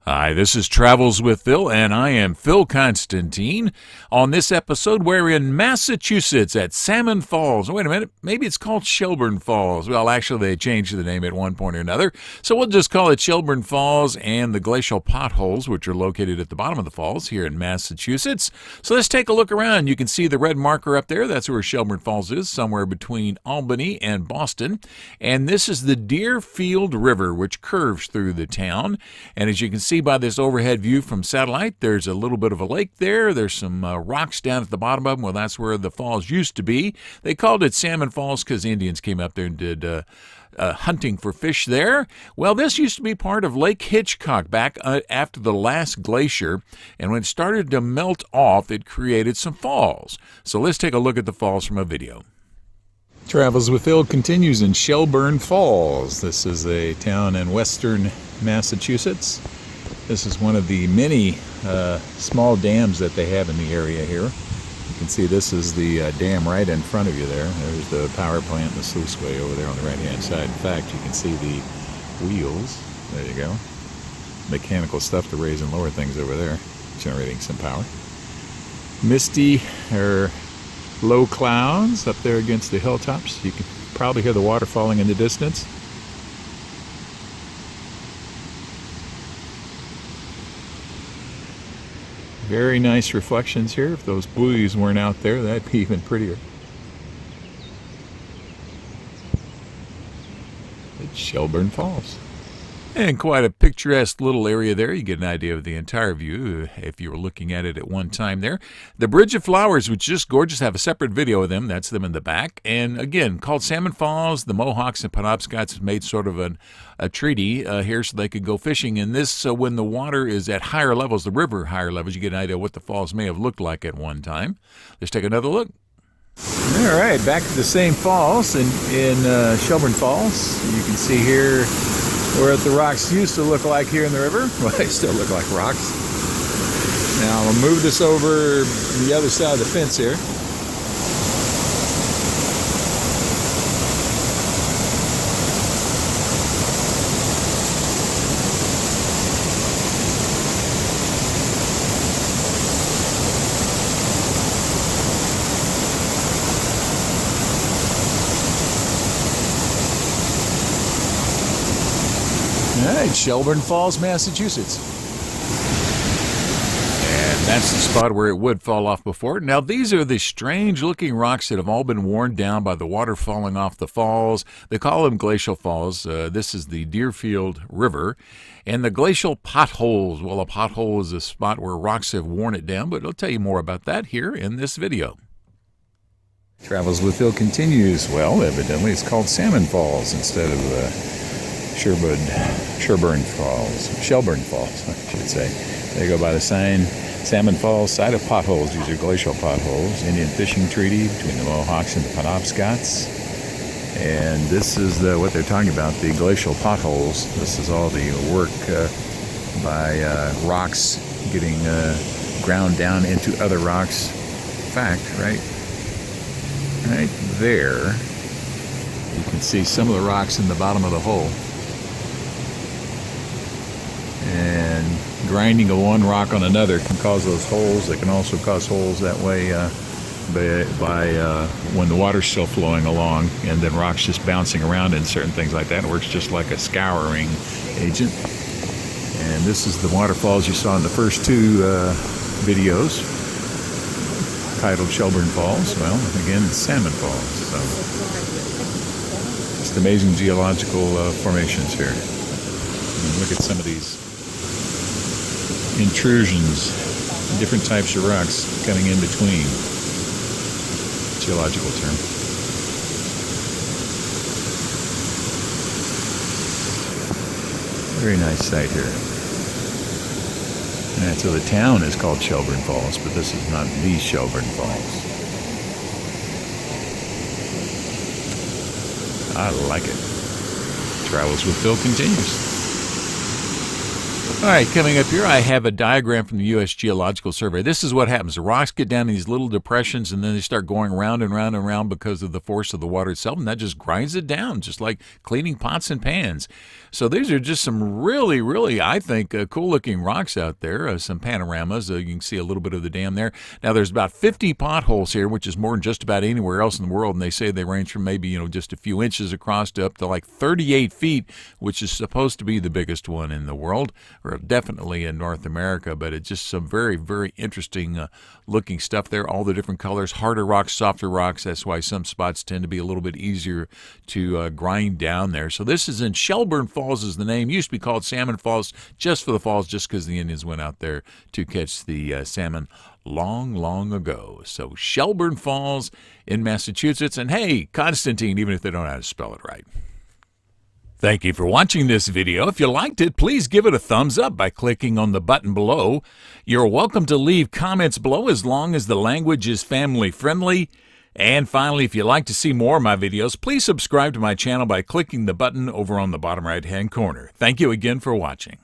Hi, this is Travels with Phil, and I am Phil Constantine. On this episode, we're in Massachusetts at Salmon Falls. Oh, wait a minute, maybe it's called Shelburne Falls. Well, actually, they changed the name at one point or another, so we'll just call it Shelburne Falls and the Glacial Potholes, which are located at the bottom of the falls here in Massachusetts. So let's take a look around. You can see the red marker up there. That's where Shelburne Falls is, somewhere between Albany and Boston. And this is the Deerfield River, which curves through the town. And as you can see by this overhead view from satellite, there's a little bit of a lake there. There's some rocks down at the bottom of them. Well, that's where the falls used to be. They called it Salmon Falls because Indians came up there and did hunting for fish there. Well, this used to be part of Lake Hitchcock back after the last glacier, and when it started to melt off, it created some falls. So let's take a look at the falls from a video. Travels with Phil continues in Shelburne Falls. This is a town in western Massachusetts. This is one of the many small dams that they have in the area here. You can see this is the dam right in front of you there. There's the power plant and the sluiceway over there on the right-hand side. In fact, you can see the wheels. There you go. Mechanical stuff to raise and lower things over there, generating some power. Misty or low clouds up there against the hilltops. You can probably hear the water falling in the distance. Very nice reflections here. If those buoys weren't out there, that'd be even prettier. It's Shelburne Falls. And quite a picturesque little area there. You get an idea of the entire view if you were looking at it at one time there. The Bridge of Flowers, which is just gorgeous, have a separate video of them. That's them in the back. And again, called Salmon Falls, the Mohawks and Penobscots made sort of a treaty here so they could go fishing in this. So when the water is at higher levels, the river higher levels, you get an idea of what the falls may have looked like at one time. Let's take another look. All right, back to the same falls in Shelburne Falls. You can see here where the rocks used to look like here in the river. Well, they still look like rocks. Now I'll move this over the other side of the fence here. All right, Shelburne Falls, Massachusetts. And that's the spot where it would fall off before. Now, these are the strange-looking rocks that have all been worn down by the water falling off the falls. They call them Glacial Falls. This is the Deerfield River. And the Glacial Potholes. Well, a pothole is a spot where rocks have worn it down, but I'll tell you more about that here in this video. Travels with Phil continues. Well, evidently it's called Salmon Falls instead of Shelburne Falls, I should say. They go by the sign, Salmon Falls, site of potholes. These are glacial potholes. Indian fishing treaty between the Mohawks and the Penobscots. And this is what they're talking about, the glacial potholes. This is all the work by rocks getting ground down into other rocks. In fact, right there, you can see some of the rocks in the bottom of the hole. And grinding of one rock on another can cause those holes. They can also cause holes that way by when the water's still flowing along, and then rocks just bouncing around and certain things like that. It works just like a scouring agent. And this is the waterfalls you saw in the first two videos, titled Shelburne Falls. Well, again, it's Salmon Falls. So just amazing geological formations here. And look at some of these intrusions, different types of rocks coming in between. Geological term. Very nice site here. And so the town is called Shelburne Falls, but this is not the Shelburne Falls. I like it. Travels with Phil continues. All right, coming up here, I have a diagram from the U.S. Geological Survey. This is what happens. The rocks get down in these little depressions, and then they start going round and round and round because of the force of the water itself, and that just grinds it down, just like cleaning pots and pans. So these are just some really, really, I think, cool-looking rocks out there, some panoramas. You can see a little bit of the dam there. Now, there's about 50 potholes here, which is more than just about anywhere else in the world, and they say they range from maybe, just a few inches across to up to like 38 feet, which is supposed to be the biggest one in the world, or definitely in North America, but it's just some very, very interesting looking stuff there. All the different colors, harder rocks, softer rocks. That's why some spots tend to be a little bit easier to grind down there. So this is in Shelburne Falls is the name. Used to be called Salmon Falls, just for the falls, just because the Indians went out there to catch the salmon long, long ago. So Shelburne Falls in Massachusetts. And hey, Constantine, even if they don't know how to spell it right. Thank you for watching this video. If you liked it, please give it a thumbs up by clicking on the button below. You're welcome to leave comments below as long as the language is family friendly. And finally, if you'd like to see more of my videos, please subscribe to my channel by clicking the button over on the bottom right-hand corner. Thank you again for watching.